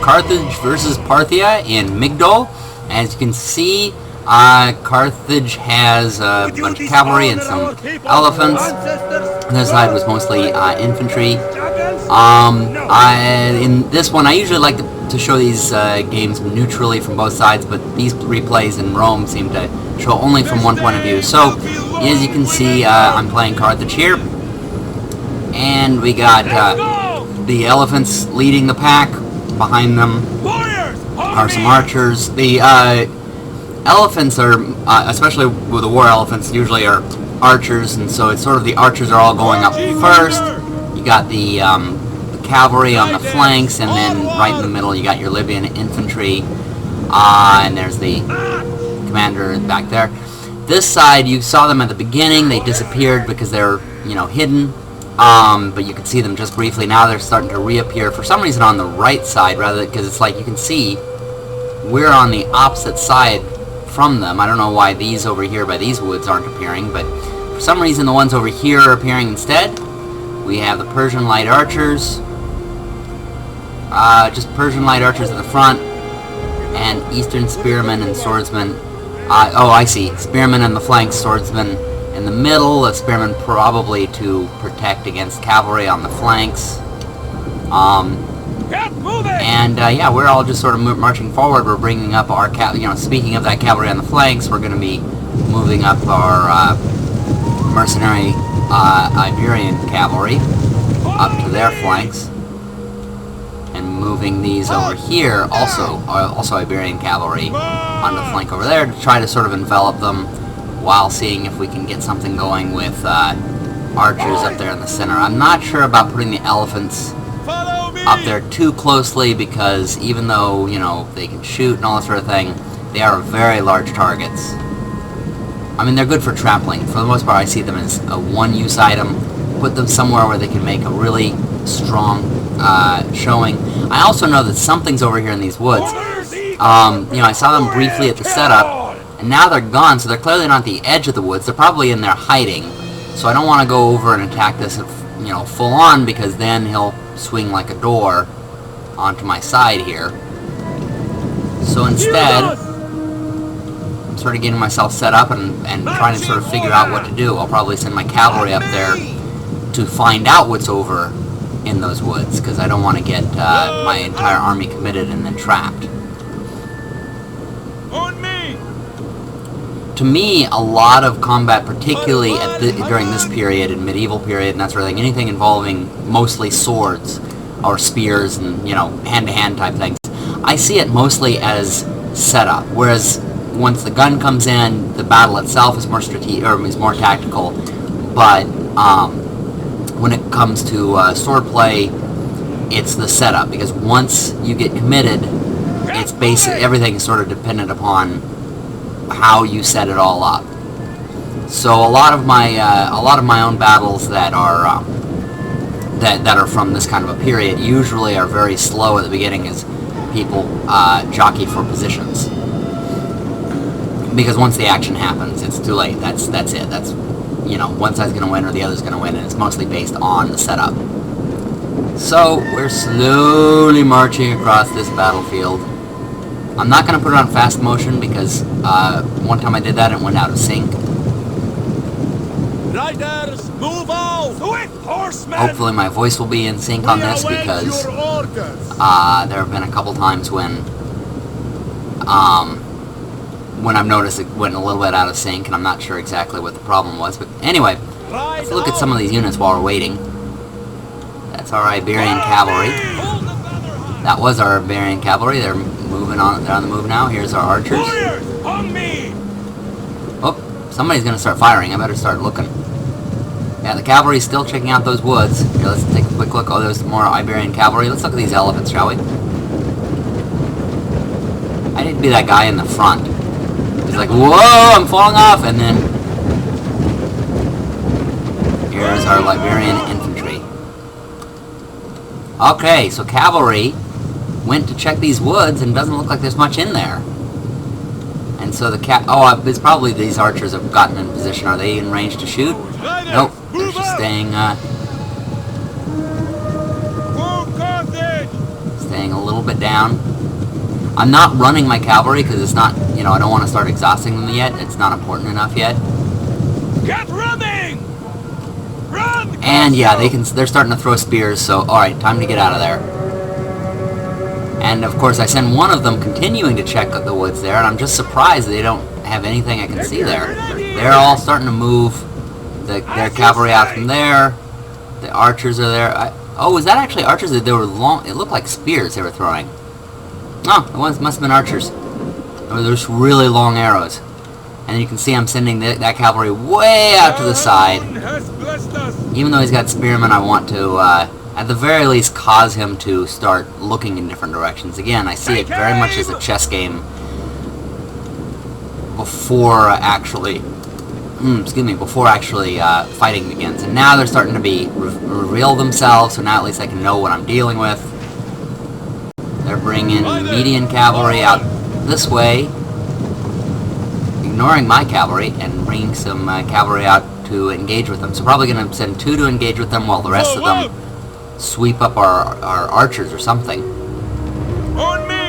Carthage versus Parthia in Migdol. As you can see, Carthage has a bunch of cavalry and some elephants. This side was mostly infantry. In this one, I usually like to show these games neutrally from both sides, but these replays in Rome seem to show only from one point of view. So, as you can see, I'm playing Carthage here, and we got the elephants leading the pack. Behind them are some archers. The elephants are, especially with the war elephants, usually are archers, and so it's sort of the archers are all going up first. You got the cavalry on the flanks, and then right in the middle you got your Libyan infantry, and there's the commander back there. This side, you saw them at the beginning. They disappeared because they're, hidden, but you can see them just briefly. Now they're starting to reappear for some reason on the right side, rather, because it's like you can see we're on the opposite side from them. I don't know why these over here by these woods aren't appearing, but for some reason the ones over here are appearing instead. We have the Persian light archers, just Persian light archers at the front, and Eastern spearmen and swordsmen. Oh, I see. Spearmen in the flanks, swordsmen in the middle. The spearmen probably to protect against cavalry on the flanks. Yeah, we're all just sort of marching forward. We're bringing up our speaking of that cavalry on the flanks, we're going to be moving up our mercenary Iberian cavalry up to their flanks, and moving these over here, also Iberian cavalry, onto the flank over there to try to sort of envelop them, while seeing if we can get something going with archers up there in the center. I'm not sure about putting the elephants up there too closely, because even though, they can shoot and all that sort of thing, they are very large targets. I mean, they're good for trampling. For the most part, I see them as a one-use item. Put them somewhere where they can make a really strong showing. I also know that something's over here in these woods. I saw them briefly at the setup, and now they're gone, so they're clearly not at the edge of the woods. They're probably in there hiding. So I don't want to go over and attack this, full on, because then he'll swing like a door onto my side here. So instead, I'm sort of getting myself set up and trying to sort of figure out what to do. I'll probably send my cavalry up there to find out what's over in those woods, because I don't want to get my entire army committed and then trapped. To me, a lot of combat, particularly during this period, and medieval period, and that sort of thing, anything involving mostly swords or spears and, hand-to-hand type things, I see it mostly as setup. Whereas once the gun comes in, the battle itself is more strategic, or is more tactical. But when it comes to swordplay, it's the setup, because once you get committed, it's basically everything is sort of dependent upon how you set it all up. So a lot of my own battles that are from this kind of a period usually are very slow at the beginning, as people jockey for positions, because once the action happens, it's too late. That's it. That's one side's going to win or the other's going to win, and it's mostly based on the setup. So we're slowly marching across this battlefield. I'm not going to put it on fast motion, because one time I did that and it went out of sync. Riders, move out! Swift horsemen! Hopefully my voice will be in sync on this, because there have been a couple times when I've noticed it went a little bit out of sync, and I'm not sure exactly what the problem was. But anyway, let's look at some of these units while we're waiting. That's our Iberian cavalry. That was our Iberian cavalry. They're moving on. They're on the move now. Here's our archers. Oh, somebody's going to start firing. I better start looking. Yeah, the cavalry's still checking out those woods. Here, let's take a quick look. Oh, there's more Iberian cavalry. Let's look at these elephants, shall we? I need to be that guy in the front. He's like, whoa, I'm falling off, and then here's our Liberian infantry. Okay, so cavalry went to check these woods, and doesn't look like there's much in there. And so it's probably these archers have gotten in position. Are they in range to shoot? Nope, they're just staying Staying a little bit down. I'm not running my cavalry because it's not, you know, I don't want to start exhausting them yet. It's not important enough yet. Get running! Run! And yeah, they're starting to throw spears, so alright, time to get out of there. And of course I send one of them continuing to check the woods there, and I'm just surprised they don't have anything I can see there. They're all starting to move their cavalry out from there. The archers are there. Oh, was that actually archers? They were long. It looked like spears they were throwing. Oh, it must have been archers. There's really long arrows. And you can see I'm sending that cavalry way out to the side. Even though he's got spearmen, I want to, at the very least, cause him to start looking in different directions. Again, I see it very much as a chess game before actually, fighting begins. And now they're starting to reveal themselves, so now at least I can know what I'm dealing with. They're bringing median cavalry out this way, ignoring my cavalry, and bringing some cavalry out to engage with them. So probably going to send 2 to engage with them while the rest of them sweep up our archers or something. On me!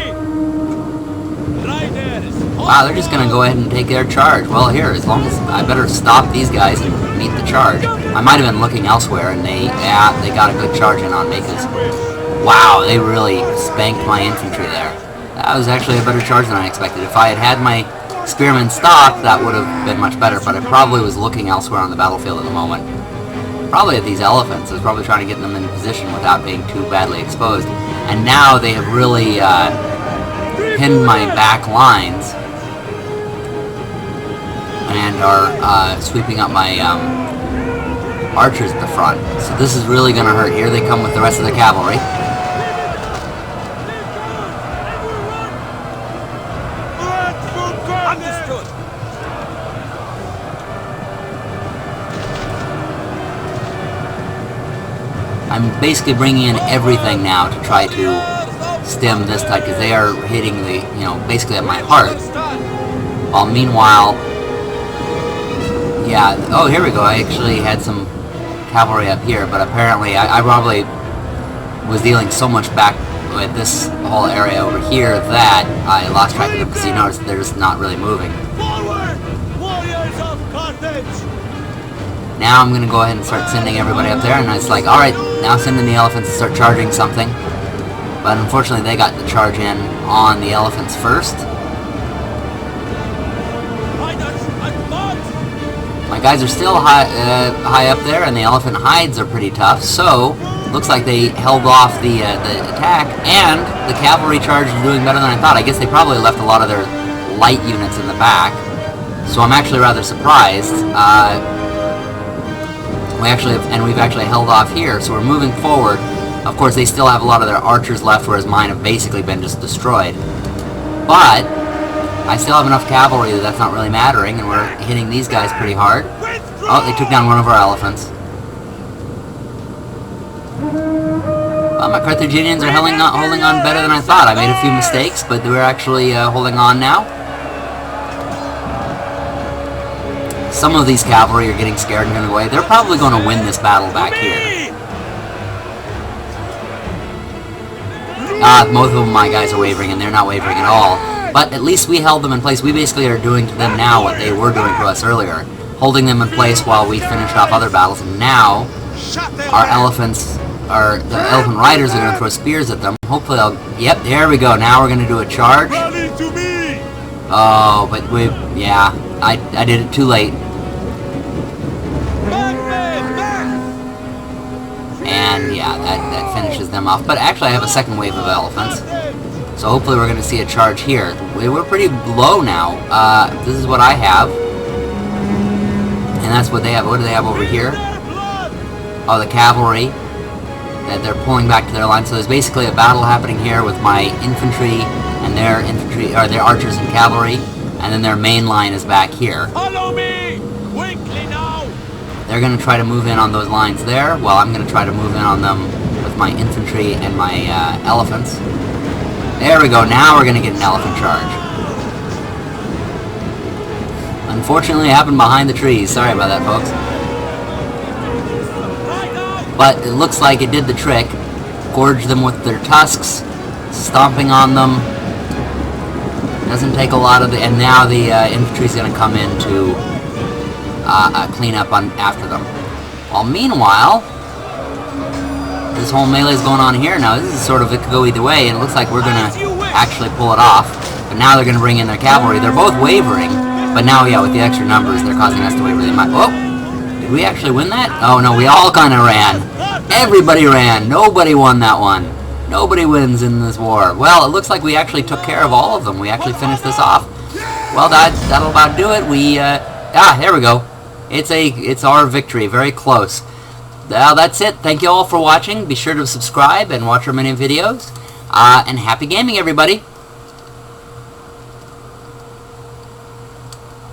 Wow, they're just going to go ahead and take their charge. Well, here, as long as I better stop these guys and meet the charge. I might have been looking elsewhere, and they got a good charge in on me, because wow, they really spanked my infantry there. That was actually a better charge than I expected. If I had my spearmen stocked, that would have been much better, but I probably was looking elsewhere on the battlefield at the moment. Probably at these elephants. I was probably trying to get them in position without being too badly exposed. And now they have really pinned my back lines and are sweeping up my archers at the front. So this is really going to hurt. Here they come with the rest of the cavalry. I'm basically bringing in everything now to try to stem this tide, because they are hitting the, you know, basically at my heart. While meanwhile, yeah, oh, here we go. I actually had some cavalry up here, but apparently I probably was dealing so much back with this whole area over here that I lost track of them, because you notice they're just not really moving. Forward! Warriors of Carthage! Now I'm going to go ahead and start sending everybody up there, and it's like, alright, now send in the elephants to start charging something. But unfortunately they got the charge in on the elephants first. My guys are still high up there, and the elephant hides are pretty tough, so looks like they held off the attack, and the cavalry charge is doing better than I thought. I guess they probably left a lot of their light units in the back, so I'm actually rather surprised. We've actually held off here, so we're moving forward. Of course, they still have a lot of their archers left, whereas mine have basically been just destroyed. But I still have enough cavalry that that's not really mattering, and we're hitting these guys pretty hard. Oh, they took down one of our elephants. Well, my Carthaginians are holding on better than I thought. I made a few mistakes, but we're actually holding on now. Some of these cavalry are getting scared and running away. They're probably going to win this battle back here. Most of my guys are wavering, and they're not wavering at all. But at least we held them in place. We basically are doing to them now what they were doing to us earlier. Holding them in place while we finished off other battles. And now, the elephant riders are going to throw spears at them. Hopefully they'll... Yep, there we go. Now we're going to do a charge. Oh, but yeah, I did it too late. And yeah, that finishes them off. But actually I have a second wave of elephants, so hopefully we're going to see a charge here. We're pretty low now. This is what I have, and that's what they have. What do they have over here? Oh, the cavalry. That they're pulling back to their line. So there's basically a battle happening here with my infantry and their infantry, or their archers and cavalry, and then their main line is back here. Follow me! Quickly now! They're going to try to move in on those lines there, while I'm going to try to move in on them with my infantry and my elephants. There we go, now we're going to get an elephant charge. Unfortunately, it happened behind the trees. Sorry about that, folks. But it looks like it did the trick. Gorged them with their tusks, stomping on them. Doesn't take a lot of the... And now the infantry's going to come in to clean up on after them. Well, meanwhile, this whole melee is going on here now. This is sort of... It could go either way, and it looks like we're going to actually pull it off. But now they're going to bring in their cavalry. They're both wavering, but now, yeah, with the extra numbers, they're causing us to waver. They might... Oh! Did we actually win that? Oh, no, we all kind of ran. Everybody ran. Nobody won that one. Nobody wins in this war. Well, it looks like we actually took care of all of them. We actually finished this off. Well, that'll about do it. There we go. It's our victory. Very close. Well, that's it. Thank you all for watching. Be sure to subscribe and watch our many videos. And happy gaming, everybody.